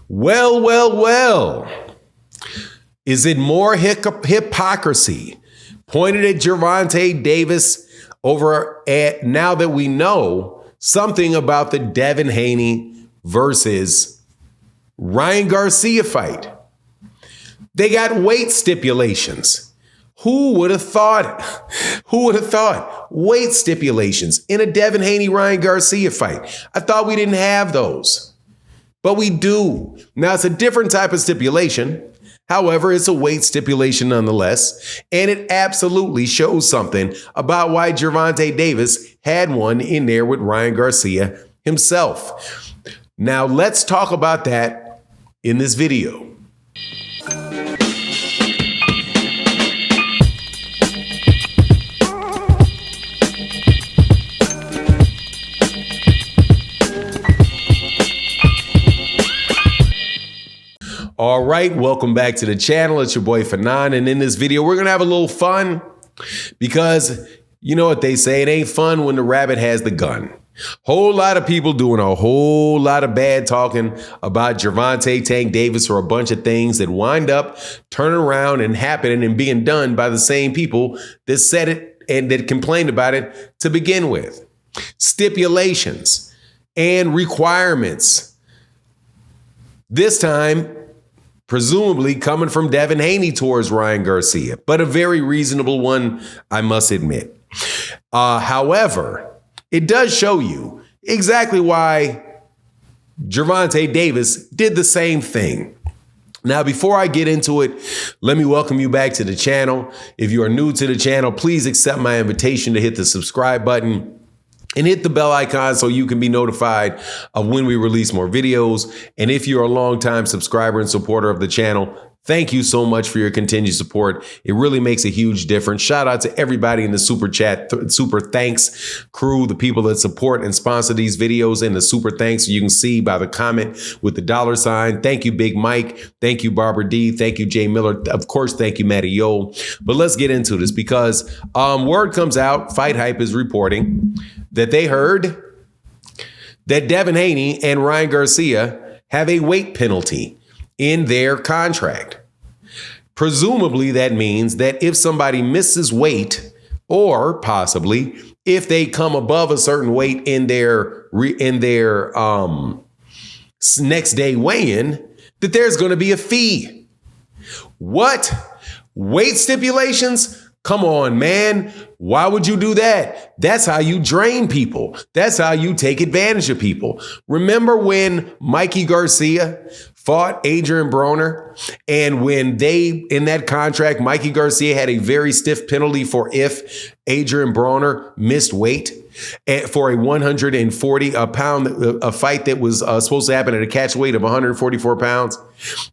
Well. Is it more hypocrisy pointed at Gervonta Davis now that we know something about the Devin Haney versus Ryan Garcia fight? They got weight stipulations. Who would have thought? Weight stipulations in a Devin Haney Ryan Garcia fight. I thought we didn't have those, but we do. Now it's a different type of stipulation. However, it's a weight stipulation nonetheless, and it absolutely shows something about why Gervonta Davis had one in there with Ryan Garcia himself. Now, let's talk about that in this video. All right, welcome back to the channel. It's your boy Fanon, and in this video, we're going to have a little fun because you know what they say, it ain't fun when the rabbit has the gun. Whole lot of people doing a whole lot of bad talking about Gervonta Tank Davis or a bunch of things that wind up turning around and happening and being done by the same people that said it and that complained about it to begin with. Stipulations and requirements. This time, presumably coming from Devin Haney towards Ryan Garcia, but a very reasonable one, I must admit. However, it does show you exactly why Gervonta Davis did the same thing. Now, before I get into it, let me welcome you back to the channel. If you are new to the channel, please accept my invitation to hit the subscribe button and hit the bell icon so you can be notified of when we release more videos. And if you're a longtime subscriber and supporter of the channel, thank you so much for your continued support. It really makes a huge difference. Shout out to everybody in the super chat, super thanks crew, the people that support and sponsor these videos in the super thanks. You can see by the comment with the $. Thank you, Big Mike. Thank you, Barbara D. Thank you, Jay Miller. Of course, thank you, Matty Yo. But let's get into this because word comes out, Fight Hype is reporting that they heard that Devin Haney and Ryan Garcia have a weight penalty in their contract. Presumably, that means that if somebody misses weight, or possibly if they come above a certain weight in their next day weigh-in, that there's going to be a fee. What? Weight stipulations? Come on, man. Why would you do that? That's how you drain people. That's how you take advantage of people. Remember when Mikey Garcia fought Adrian Broner, and when in that contract, Mikey Garcia had a very stiff penalty for if Adrian Broner missed weight for a 140-pound a fight that was supposed to happen at a catch weight of 144 pounds.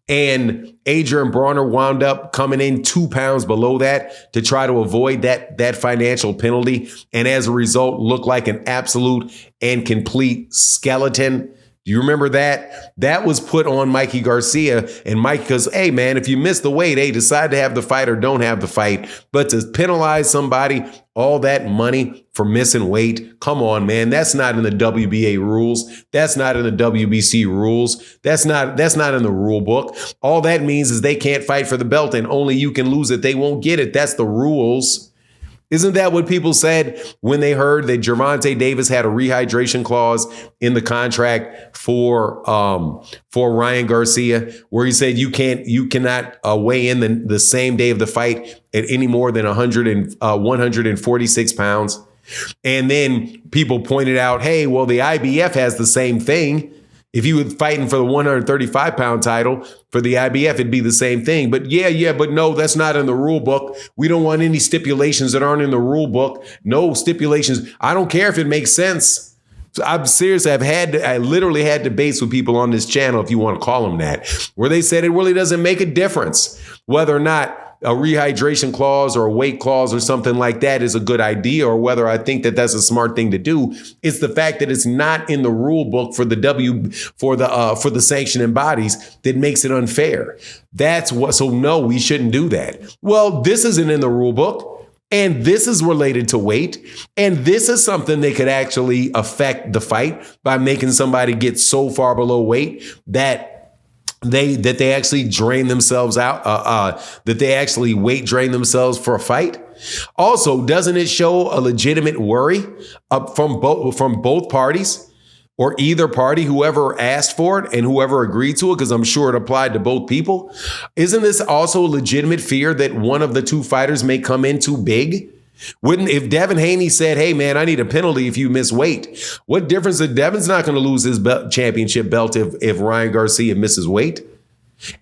And Adrian Broner wound up coming in 2 pounds below that to try to avoid that financial penalty. And as a result, looked like an absolute and complete skeleton. Do you remember that? That was put on Mikey Garcia, and Mike goes, hey, man, if you miss the weight, hey, decide to have the fight or don't have the fight. But to penalize somebody, all that money for missing weight, come on, man. That's not in the WBA rules. That's not in the WBC rules. That's not in the rule book. All that means is they can't fight for the belt and only you can lose it. They won't get it. That's the rules. Isn't that what people said when they heard that Gervonta Davis had a rehydration clause in the contract for Ryan Garcia, where he said you cannot weigh in the same day of the fight at any more than 146 pounds. And then people pointed out, hey, well, the IBF has the same thing. If you were fighting for the 135-pound title for the IBF, it'd be the same thing. But but no, that's not in the rule book. We don't want any stipulations that aren't in the rule book. No stipulations. I don't care if it makes sense. So I'm serious. I literally had debates with people on this channel, if you want to call them that, where they said it really doesn't make a difference whether or not a rehydration clause or a weight clause or something like that is a good idea, or whether I think that that's a smart thing to do. It's the fact that it's not in the rule book for the sanctioning bodies that makes it unfair. That's what. So no, we shouldn't do that. Well, this isn't in the rule book, and this is related to weight, and this is something that could actually affect the fight by making somebody get so far below weight that they actually drain themselves out, that they actually weight drain themselves for a fight. Also, doesn't it show a legitimate worry from both parties, or either party, whoever asked for it and whoever agreed to it, because I'm sure it applied to both people? Isn't this also a legitimate fear that one of the two fighters may come in too big? Wouldn't, if Devin Haney said, hey, man, I need a penalty if you miss weight, what difference is Devin's not going to lose his championship belt if Ryan Garcia misses weight?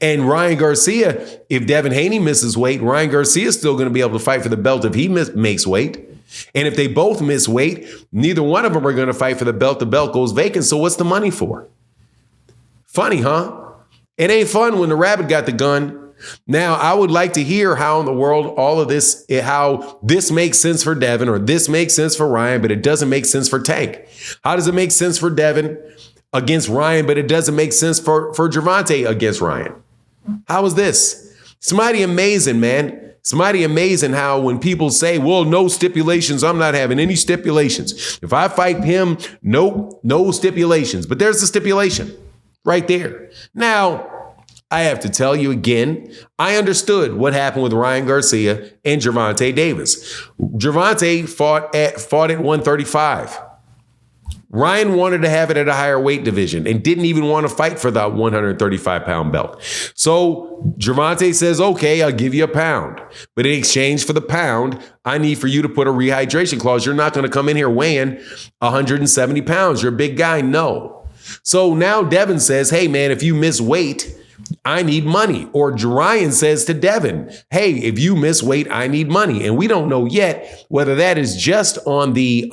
And Ryan Garcia, if Devin Haney misses weight, Ryan Garcia is still going to be able to fight for the belt if he makes weight. And if they both miss weight, neither one of them are going to fight for the belt. The belt goes vacant. So what's the money for? Funny, huh? It ain't fun when the rabbit got the gun. Now, I would like to hear how in the world all of this, how this makes sense for Devin, or this makes sense for Ryan, but it doesn't make sense for Tank. How does it make sense for Devin against Ryan, but it doesn't make sense for Gervonta against Ryan? How is this? Somebody amazing, man. Somebody amazing how when people say, well, no stipulations, I'm not having any stipulations. If I fight him, no stipulations. But there's the stipulation right there. Now, I have to tell you again, I understood what happened with Ryan Garcia and Gervonta Davis. Gervonta fought at 135. Ryan wanted to have it at a higher weight division and didn't even want to fight for that 135-pound belt. So Gervonta says, okay, I'll give you a pound. But in exchange for the pound, I need for you to put a rehydration clause. You're not going to come in here weighing 170 pounds. You're a big guy. No. So now Devin says, hey, man, if you miss weight, I need money. Or Ryan says to Devin, hey, if you miss weight, I need money. And we don't know yet whether that is just on the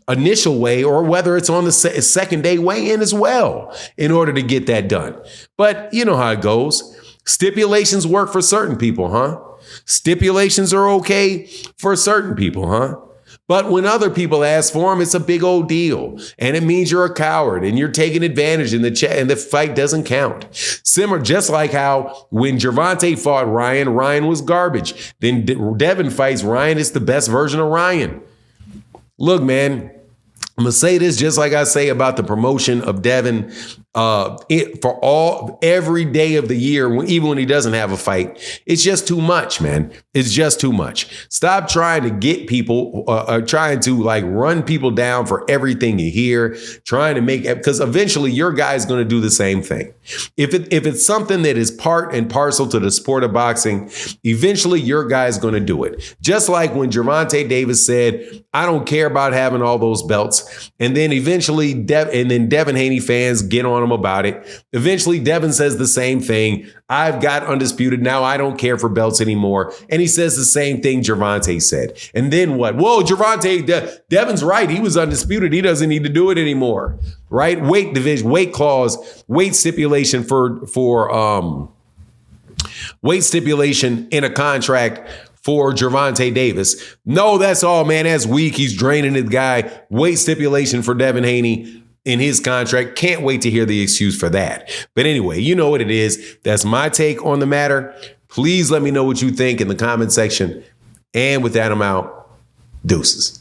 initial weigh or whether it's on the second day weigh-in as well in order to get that done. But you know how it goes. Stipulations work for certain people, huh? Stipulations are okay for certain people, huh? But when other people ask for them, it's a big old deal. And it means you're a coward and you're taking advantage and the fight doesn't count. Similar, just like how when Gervonta fought Ryan, Ryan was garbage. Then Devin fights Ryan, it's the best version of Ryan. Look, man, I'm going to say this just like I say about the promotion of Devin for every day of the year, even when he doesn't have a fight. It's just too much, man. It's just too much. Stop trying to get people, trying to like run people down for everything you hear, trying to make, because eventually your guy's going to do the same thing. If it's something that is part and parcel to the sport of boxing, eventually your guy's going to do it. Just like when Gervonta Davis said, I don't care about having all those belts. And then eventually Devin Haney fans get on him about it. Eventually Devin says the same thing. I've got undisputed. Now I don't care for belts anymore. And he says the same thing Gervonta said. And then what? Whoa, Devin's right. He was undisputed. He doesn't need to do it anymore. Right? Weight division, weight clause, weight stipulation for weight stipulation in a contract for Gervonta Davis. No, that's all, man. That's weak. He's draining his guy. Weight stipulation for Devin Haney in his contract. Can't wait to hear the excuse for that. But anyway, you know what it is. That's my take on the matter. Please let me know what you think in the comment section. And with that, I'm out. Deuces.